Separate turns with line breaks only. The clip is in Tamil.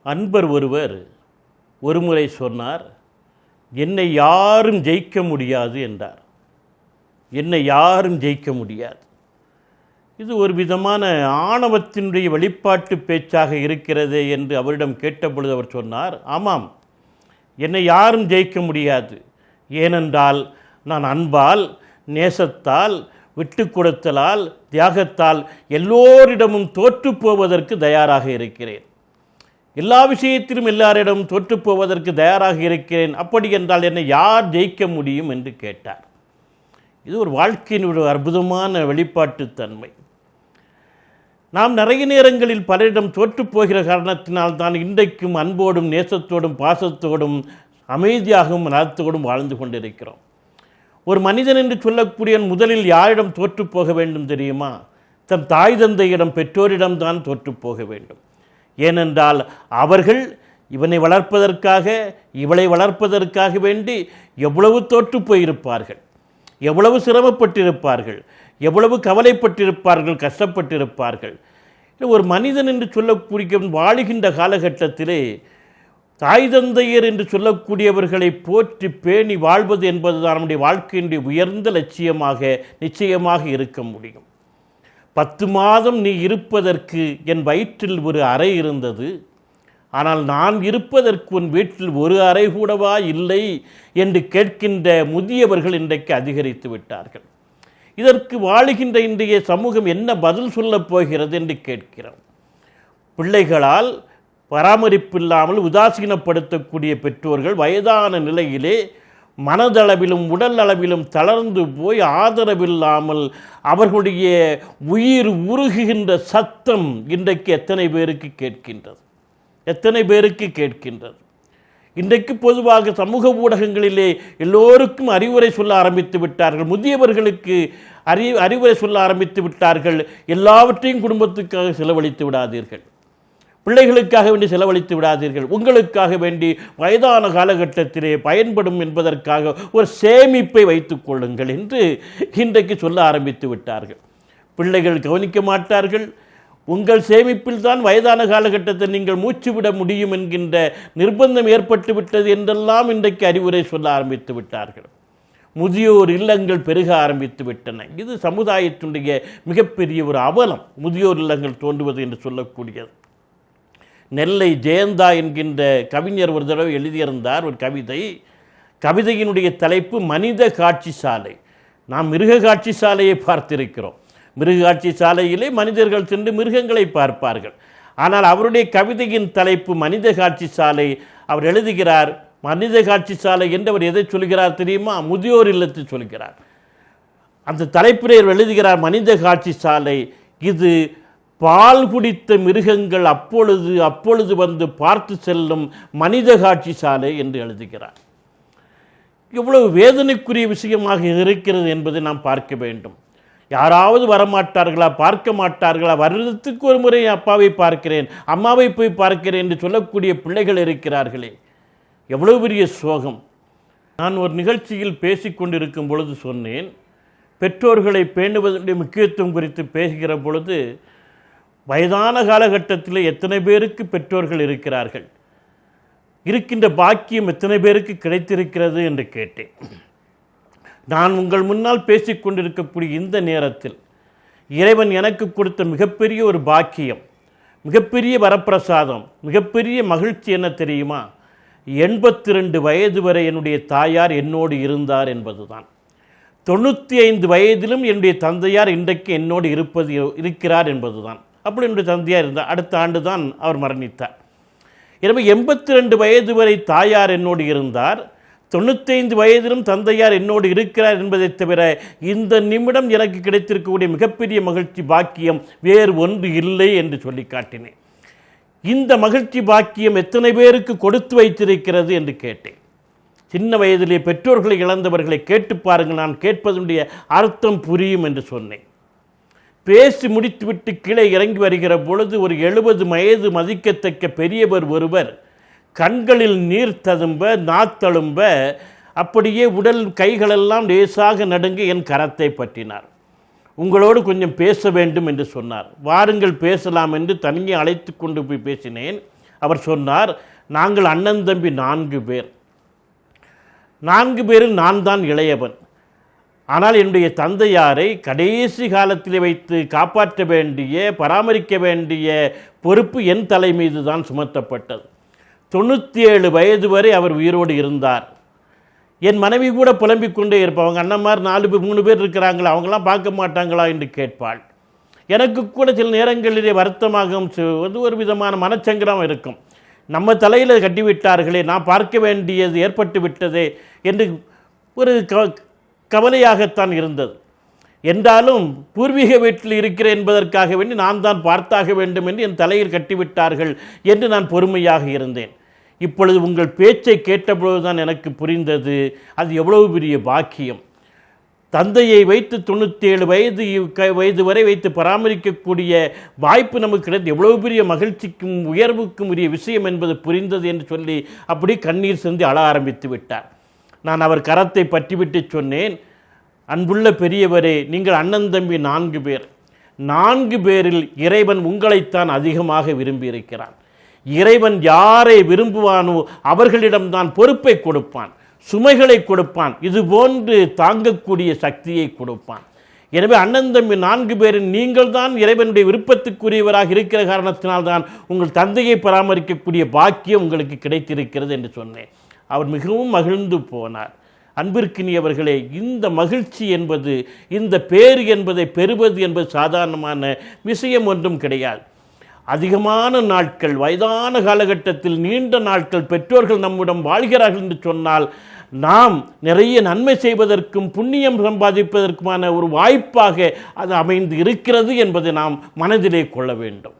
அன்பர் ஒருவர் ஒருமுறை சொன்னார், என்னை யாரும் ஜெயிக்க முடியாது என்றார். என்னை யாரும் ஜெயிக்க முடியாது. இது ஒரு விதமான ஆணவத்தினுடைய வெளிப்பாட்டு பேச்சாக இருக்கிறது என்று அவரிடம் கேட்டபொழுது அவர் சொன்னார், ஆமாம், என்னை யாரும் ஜெயிக்க முடியாது. ஏனென்றால் நான் அன்பால், நேசத்தால், விட்டு கொடுத்தலால், தியாகத்தால் எல்லோரிடமும் தோற்று போவதற்கு தயாராக இருக்கிறேன். எல்லா விஷயத்திலும் எல்லாரிடமும் தோற்று போவதற்கு தயாராக இருக்கிறேன். அப்படி என்றால் என்னை யார் ஜெயிக்க முடியும் என்று கேட்டார். இது ஒரு வாழ்க்கையின் ஒரு அற்புதமான வெளிப்பாட்டுத்தன்மை. நாம் நிறைய நேரங்களில் பலரிடம் தோற்று போகிற காரணத்தினால் தான் இன்றைக்கும் அன்போடும் நேசத்தோடும் பாசத்தோடும் அமைதியாகவும் நலத்தோடும் வாழ்ந்து கொண்டிருக்கிறோம். ஒரு மனிதன் என்று சொல்லக்கூடிய முதலில் யாரிடம் தோற்று போக வேண்டும் தெரியுமா? தன் தாய் தந்தையிடம், பெற்றோரிடம்தான் தோற்று போக வேண்டும். ஏனென்றால் அவர்கள் இவனை வளர்ப்பதற்காக, இவளை வளர்ப்பதற்காக வேண்டி எவ்வளவு தோற்று போயிருப்பார்கள், எவ்வளவு சிரமப்பட்டிருப்பார்கள், எவ்வளவு கவலைப்பட்டிருப்பார்கள், கஷ்டப்பட்டிருப்பார்கள். ஒரு மனிதன் என்று சொல்லக்கூடிய வாழுகின்ற காலகட்டத்திலே தாய் தந்தையர் என்று சொல்லக்கூடியவர்களை போற்றி பேணி வாழ்வது என்பதுதான் நம்முடைய வாழ்க்கையினுடைய உயர்ந்த லட்சியமாக நிச்சயமாக இருக்க முடியும். 10 மாதம் நீ இருப்பதற்கு என் வயிற்றில் ஒரு அறை இருந்தது, ஆனால் நான் இருப்பதற்கு உன் வீட்டில் ஒரு அறை கூடவா இல்லை என்று கேட்கின்ற முதியவர்கள் இன்றைக்கு அதிகரித்து விட்டார்கள். இதற்கு வாழுகின்ற இன்றைய சமூகம் என்ன பதில் சொல்லப் போகிறது என்று கேட்கிறோம். பிள்ளைகளால் பராமரிப்பில்லாமல் உதாசீனப்படுத்தக்கூடிய பெற்றோர்கள் வயதான நிலையிலே மனதளவிலும் உடல் அளவிலும் தளர்ந்து போய் ஆதரவில்லாமல் அவர்களுடைய உயிர் உருகுகின்ற சத்தம் இன்றைக்கு எத்தனை பேருக்கு கேட்கின்றது, எத்தனை பேருக்கு கேட்கின்றது? இன்றைக்கு பொதுவாக சமூக ஊடகங்களிலே எல்லோருக்கும் அறிவுரை சொல்ல ஆரம்பித்து விட்டார்கள். முதியவர்களுக்கு அறிவுரை சொல்ல ஆரம்பித்து விட்டார்கள். எல்லாவற்றையும் குடும்பத்துக்காக செலவழித்து விடாதீர்கள், பிள்ளைகளுக்காக வேண்டி செலவழித்து விடாதீர்கள், உங்களுக்காக வேண்டி வயதான காலகட்டத்திலே பயன்படும் என்பதற்காக ஒரு சேமிப்பை வைத்துக் கொள்ளுங்கள் என்று இன்றைக்கு சொல்ல ஆரம்பித்து விட்டார்கள். பிள்ளைகள் கவனிக்க மாட்டார்கள். உங்கள் சேமிப்பில் தான் வயதான காலகட்டத்தை நீங்கள் மூச்சு விட முடியும் என்கின்ற நிர்பந்தம் ஏற்பட்டு விட்டது என்றெல்லாம் இன்றைக்கு அறிவுரை சொல்ல ஆரம்பித்து விட்டார்கள். முதியோர் இல்லங்கள் பெருக ஆரம்பித்து விட்டன. இது சமுதாயத்தினுடைய மிகப்பெரிய ஒரு அவலம், முதியோர் இல்லங்கள் தோன்றுவது என்று சொல்லக்கூடியது. நெல்லை ஜெயந்தா என்கின்ற கவிஞர் ஒரு தடவை எழுதியிருந்தார் ஒரு கவிதை. கவிதையினுடைய தலைப்பு மனித காட்சி சாலை. நாம் மிருக காட்சி சாலையை பார்த்திருக்கிறோம். மிருக காட்சி சாலையிலே மனிதர்கள் சென்று மிருகங்களை பார்ப்பார்கள். ஆனால் அவருடைய கவிதையின் தலைப்பு மனித காட்சி சாலை. அவர் எழுதுகிறார் மனித காட்சி சாலை என்று அவர் எதை சொல்கிறார் தெரியுமா? முதியோர் இல்லத்தை சொல்கிறார். அந்த தலைப்பிலே எழுதுகிறார் மனித காட்சி சாலை, இது பால் குடித்த மிருகங்கள் அப்பொழுது வந்து பார்த்து செல்லும் மனித காட்சி சாலை என்று எழுதுகிறார். எவ்வளவு வேதனைக்குரிய விஷயமாக இருக்கிறது என்பதை நாம் பார்க்க வேண்டும். யாராவது வரமாட்டார்களா, பார்க்க மாட்டார்களா? வருடத்துக்கு ஒரு முறை அப்பாவை பார்க்கிறேன், அம்மாவை போய் பார்க்கிறேன் என்று சொல்லக்கூடிய பிள்ளைகள் இருக்கிறார்களே, எவ்வளவு பெரிய சோகம். நான் ஒரு நிகழ்ச்சியில் பேசிக்கொண்டிருக்கும் பொழுது சொன்னேன், பெற்றோர்களை பேணுவதனுடைய முக்கியத்துவம் குறித்து பேசுகிற பொழுது வயதான காலகட்டத்தில் எத்தனை பேருக்கு பெற்றோர்கள் இருக்கிறார்கள், இருக்கின்ற பாக்கியம் எத்தனை பேருக்கு கிடைத்திருக்கிறது என்று கேட்டேன். நான் உங்கள் முன்னால் பேசிக்கொண்டிருக்கக்கூடிய இந்த நேரத்தில் இறைவன் எனக்கு கொடுத்த மிகப்பெரிய ஒரு பாக்கியம், மிகப்பெரிய வரப்பிரசாதம், மிகப்பெரிய மகிழ்ச்சி என்ன தெரியுமா? 82 வயது வரை என்னுடைய தாயார் என்னோடு இருந்தார் என்பதுதான். 95 வயதிலும் என்னுடைய தந்தையார் இன்றைக்கு என்னோடு இருக்கிறார் என்பதுதான். அப்படி என்னுடைய தந்தையார் இருந்தார். அடுத்த ஆண்டு தான் அவர் மரணித்தார். எனவே 82 வயது வரை தாயார் என்னோடு இருந்தார், 95 வயதிலும் தந்தையார் என்னோடு இருக்கிறார் என்பதை தவிர இந்த நிமிடம் எனக்கு கிடைத்திருக்கக்கூடிய மிகப்பெரிய மகிழ்ச்சி பாக்கியம் வேறு ஒன்று இல்லை என்று சொல்லி காட்டினேன். இந்த மகிழ்ச்சி பாக்கியம் எத்தனை பேருக்கு கொடுத்து வைத்திருக்கிறது என்று கேட்டேன். சின்ன வயதிலே பெற்றோர்களை இழந்தவர்களை கேட்டு பாருங்கள், நான் கேட்பதனுடைய அர்த்தம் புரியும் என்று சொன்னேன். பேசி முடித்துவிட்டு கீழே இறங்கி வருகிற பொழுது ஒரு 70 வயது மதிக்கத்தக்க பெரியவர் ஒருவர் கண்களில் நீர் ததும்ப நாத்தழும்ப அப்படியே உடல் கைகளெல்லாம் லேசாக நடுங்க என் கரத்தை பற்றினார். உங்களோடு கொஞ்சம் பேச வேண்டும் என்று சொன்னார். வாருங்கள் பேசலாம் என்று தனியே அழைத்து கொண்டு போய் பேசினேன். அவர் சொன்னார், நாங்கள் அண்ணன் தம்பி 4 பேர். 4 பேரில் நான் தான் இளையவன். ஆனால் என்னுடைய தந்தையாரை கடைசி காலத்தில் வைத்து காப்பாற்ற வேண்டிய, பராமரிக்க வேண்டிய பொறுப்பு என் தலை மீது தான் சுமத்தப்பட்டது. 97 வயது வரை அவர் உயிரோடு இருந்தார். என் மனைவி கூட புலம்பிக் கொண்டே இருப்பாள். அவங்க அண்ணன்மார் 3 பேர் இருக்கிறாங்களா, அவங்களாம் பார்க்க மாட்டாங்களா என்று கேட்பாள். எனக்கு கூட சில நேரங்களிலே வருத்தமாகவும் ஒரு விதமான மனச்சங்கடம் இருக்கும். நம்ம தலையில் கட்டிவிட்டார்களே, நான் பார்க்க வேண்டியது ஏற்பட்டு விட்டதே என்று ஒரு கவலையாகத்தான் இருந்தது. என்றாலும் பூர்வீக வீட்டில் இருக்கிறேன் என்பதற்காக வேண்டி நான் தான் பார்த்தாக வேண்டும் என்று என் தலையில் கட்டிவிட்டார்கள் என்று நான் பொறுமையாக இருந்தேன். இப்பொழுது உங்கள் பேச்சை கேட்டபொழுது தான் எனக்கு புரிந்தது அது எவ்வளவு பெரிய பாக்கியம். தந்தையை வைத்து 97 வயது வரை வைத்து பராமரிக்கக்கூடிய வாய்ப்பு நமக்கு கிடைத்து எவ்வளவு பெரிய மகிழ்ச்சிக்கும் உயர்வுக்கும் உரிய விஷயம் என்பது புரிந்தது என்று சொல்லி அப்படி கண்ணீர் சிந்தி அழ ஆரம்பித்து விட்டார். நான் அவர் கரத்தை பற்றிவிட்டு சொன்னேன், அன்புள்ள பெரியவரே, நீங்கள் அண்ணன் தம்பி 4 பேர். 4 பேரில் இறைவன் உங்களைத்தான் அதிகமாக விரும்பியிருக்கிறான். இறைவன் யாரை விரும்புவானோ அவர்களிடம்தான் பொறுப்பை கொடுப்பான், சுமைகளை கொடுப்பான், இதுபோன்று தாங்கக்கூடிய சக்தியை கொடுப்பான். எனவே அண்ணன் தம்பி 4 பேரில் நீங்கள் தான் இறைவனுடைய விருப்பத்துக்குரியவராக இருக்கிற காரணத்தினால்தான் உங்கள் தந்தையை பராமரிக்கக்கூடிய பாக்கியம் உங்களுக்கு கிடைத்திருக்கிறது என்று சொன்னேன். அவர் மிகவும் மகிழ்ந்து போனார். அன்பிற்கினியவர்களே, இந்த மகிழ்ச்சி என்பது, இந்த பேறு என்பதை பெறுவது என்பது சாதாரணமான விஷயம் ஒன்றும் கிடையாது. அதிகமான நாட்கள், வயதான காலகட்டத்தில் நீண்ட நாட்கள் பெற்றோர்கள் நம்முடன் வாழ்கிறார்கள் என்று சொன்னால் நாம் நிறைய நன்மை செய்வதற்கும் புண்ணியம் சம்பாதிப்பதற்குமான ஒரு வாய்ப்பாக அது அமைந்து இருக்கிறது என்பதை நாம் மனதிலே கொள்ள வேண்டும்.